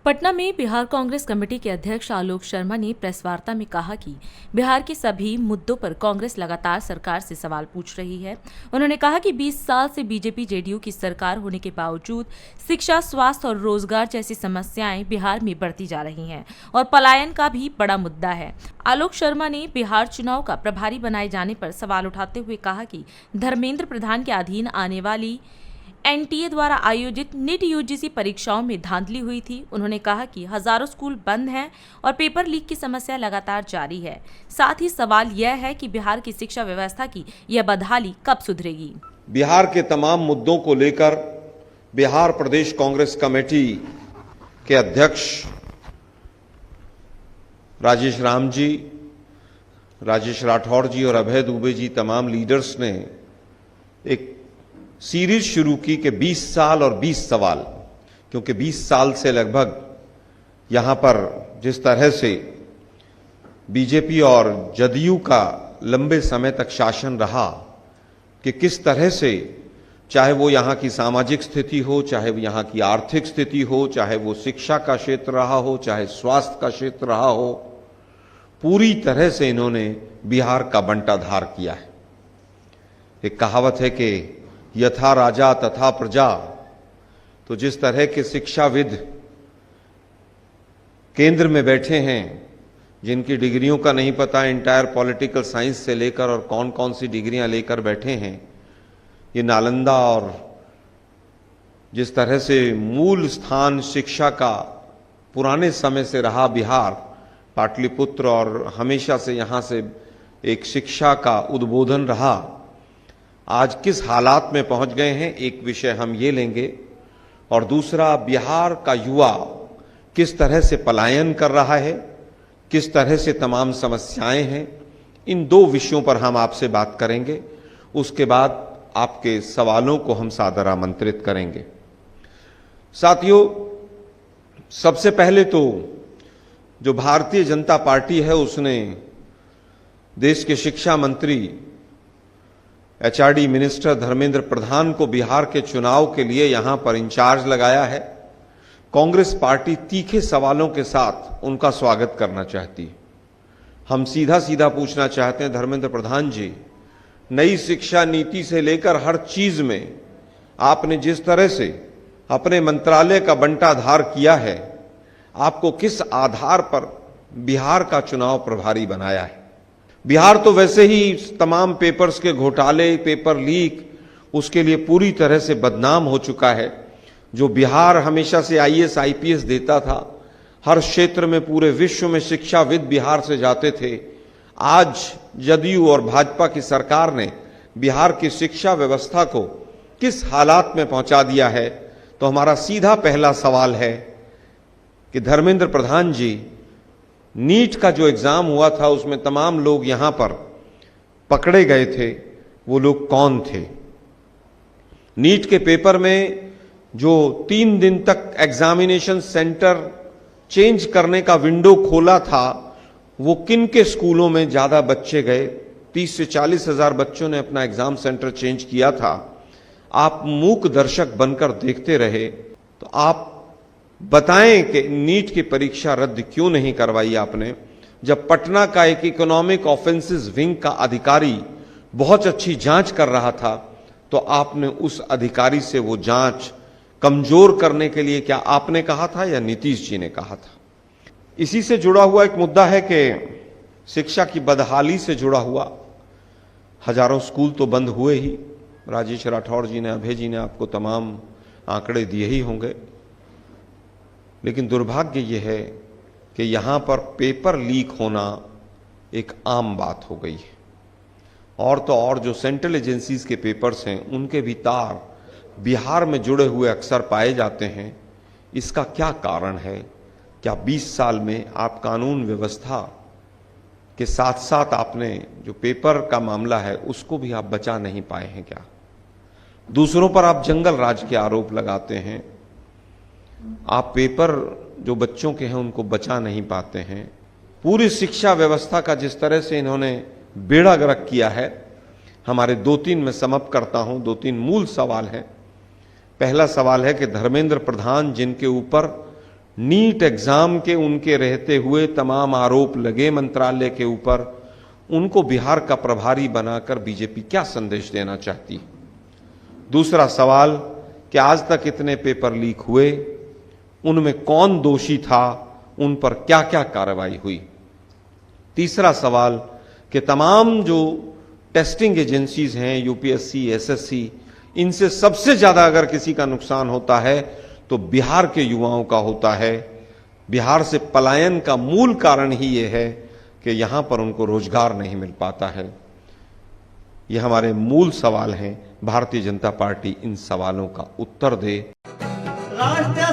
पटना में बिहार कांग्रेस कमेटी के अध्यक्ष आलोक शर्मा ने प्रेस वार्ता में कहा कि बिहार के सभी मुद्दों पर कांग्रेस लगातार सरकार से सवाल पूछ रही है। उन्होंने कहा कि 20 साल से बीजेपी जेडीयू की सरकार होने के बावजूद शिक्षा, स्वास्थ्य और रोजगार जैसी समस्याएं बिहार में बढ़ती जा रही हैं और पलायन का भी बड़ा मुद्दा है। आलोक शर्मा ने बिहार चुनाव का प्रभारी बनाए जाने पर सवाल उठाते हुए कहा कि धर्मेंद्र प्रधान के अधीन आने वाली एनटीए द्वारा आयोजित नीट यूजीसी परीक्षाओं में धांधली हुई थी। उन्होंने कहा कि हजारों स्कूल बंद हैं और पेपर लीक की समस्या लगातार जारी है। साथ ही सवाल यह है कि बिहार की शिक्षा व्यवस्था की यह बदहाली कब सुधरेगी। बिहार के तमाम मुद्दों को लेकर बिहार प्रदेश कांग्रेस कमेटी के अध्यक्ष राजेश राम जी, राजेश राठौड़ जी और अभय दुबे जी, तमाम लीडर्स ने एक सीरीज शुरू की कि 20 साल और 20 सवाल, क्योंकि 20 साल से लगभग यहां पर जिस तरह से बीजेपी और जदयू का लंबे समय तक शासन रहा कि किस तरह से, चाहे वो यहां की सामाजिक स्थिति हो, चाहे वो यहां की आर्थिक स्थिति हो, चाहे वो शिक्षा का क्षेत्र रहा हो, चाहे स्वास्थ्य का क्षेत्र रहा हो, पूरी तरह से इन्होंने बिहार का बंटाधार किया है। एक कहावत है कि यथा राजा तथा प्रजा। तो जिस तरह के शिक्षाविद केंद्र में बैठे हैं, जिनकी डिग्रियों का नहीं पता, इंटायर पॉलिटिकल साइंस से लेकर और कौन कौन सी डिग्रियां लेकर बैठे हैं, ये नालंदा, और जिस तरह से मूल स्थान शिक्षा का पुराने समय से रहा बिहार, पाटलिपुत्र, और हमेशा से यहां से एक शिक्षा का उद्बोधन रहा, आज किस हालात में पहुंच गए हैं, एक विषय हम ये लेंगे। और दूसरा, बिहार का युवा किस तरह से पलायन कर रहा है, किस तरह से तमाम समस्याएं हैं, इन दो विषयों पर हम आपसे बात करेंगे। उसके बाद आपके सवालों को हम सादर आमंत्रित करेंगे। साथियों, सबसे पहले तो जो भारतीय जनता पार्टी है, उसने देश के शिक्षा मंत्री एचआरडी मिनिस्टर धर्मेंद्र प्रधान को बिहार के चुनाव के लिए यहां पर इंचार्ज लगाया है। कांग्रेस पार्टी तीखे सवालों के साथ उनका स्वागत करना चाहती है। हम सीधा सीधा पूछना चाहते हैं, धर्मेंद्र प्रधान जी, नई शिक्षा नीति से लेकर हर चीज में आपने जिस तरह से अपने मंत्रालय का बंटाधार किया है, आपको किस आधार पर बिहार का चुनाव प्रभारी बनाया है? बिहार तो वैसे ही तमाम पेपर्स के घोटाले, पेपर लीक, उसके लिए पूरी तरह से बदनाम हो चुका है। जो बिहार हमेशा से आईएएस आईपीएस देता था, हर क्षेत्र में पूरे विश्व में शिक्षाविद बिहार से जाते थे। आज जदयू और भाजपा की सरकार ने बिहार की शिक्षा व्यवस्था को किस हालात में पहुंचा दिया है? तो हमारा सीधा पहला सवाल है कि धर्मेंद्र प्रधान जी, नीट का जो एग्जाम हुआ था उसमें तमाम लोग यहां पर पकड़े गए थे, वो लोग कौन थे? नीट के पेपर में जो 3 दिन तक एग्जामिनेशन सेंटर चेंज करने का विंडो खोला था, वो किन के स्कूलों में ज्यादा बच्चे गए? 30 से 40 हजार बच्चों ने अपना एग्जाम सेंटर चेंज किया था। आप मूक दर्शक बनकर देखते रहे। तो आप बताएं कि नीट की परीक्षा रद्द क्यों नहीं करवाई आपने? जब पटना का एक इकोनॉमिक ऑफेंसेस विंग का अधिकारी बहुत अच्छी जांच कर रहा था, तो आपने उस अधिकारी से वो जांच कमजोर करने के लिए क्या आपने कहा था या नीतीश जी ने कहा था? इसी से जुड़ा हुआ एक मुद्दा है कि शिक्षा की बदहाली से जुड़ा हुआ हजारों स्कूल तो बंद हुए ही। राजेश राठौड़ जी ने, अभय जी ने आपको तमाम आंकड़े दिए ही होंगे। लेकिन दुर्भाग्य यह है कि यहां पर पेपर लीक होना एक आम बात हो गई है। और तो और जो सेंट्रल एजेंसीज के पेपर्स हैं, उनके भी तार बिहार में जुड़े हुए अक्सर पाए जाते हैं। इसका क्या कारण है? क्या 20 साल में आप कानून व्यवस्था के साथ साथ आपने जो पेपर का मामला है उसको भी आप बचा नहीं पाए हैं क्या? दूसरों पर आप जंगल राज के आरोप लगाते हैं। आप पेपर जो बच्चों के हैं उनको बचा नहीं पाते हैं। पूरी शिक्षा व्यवस्था का जिस तरह से इन्होंने बेड़ा गर्क किया है, हमारे 2-3 में समाप्त करता हूं। 2-3 मूल सवाल हैं। पहला सवाल है कि धर्मेंद्र प्रधान, जिनके ऊपर नीट एग्जाम के उनके रहते हुए तमाम आरोप लगे मंत्रालय के ऊपर, उनको बिहार का प्रभारी बनाकर बीजेपी क्या संदेश देना चाहती है? दूसरा सवाल कि आज तक इतने पेपर लीक हुए, उनमें कौन दोषी था, उन पर क्या क्या कार्रवाई हुई? तीसरा सवाल कि तमाम जो टेस्टिंग एजेंसीज हैं, यूपीएससी, एसएससी, इनसे सबसे ज्यादा अगर किसी का नुकसान होता है तो बिहार के युवाओं का होता है। बिहार से पलायन का मूल कारण ही यह है कि यहां पर उनको रोजगार नहीं मिल पाता है। ये हमारे मूल सवाल हैं। भारतीय जनता पार्टी इन सवालों का उत्तर दे। राष्ट्रीय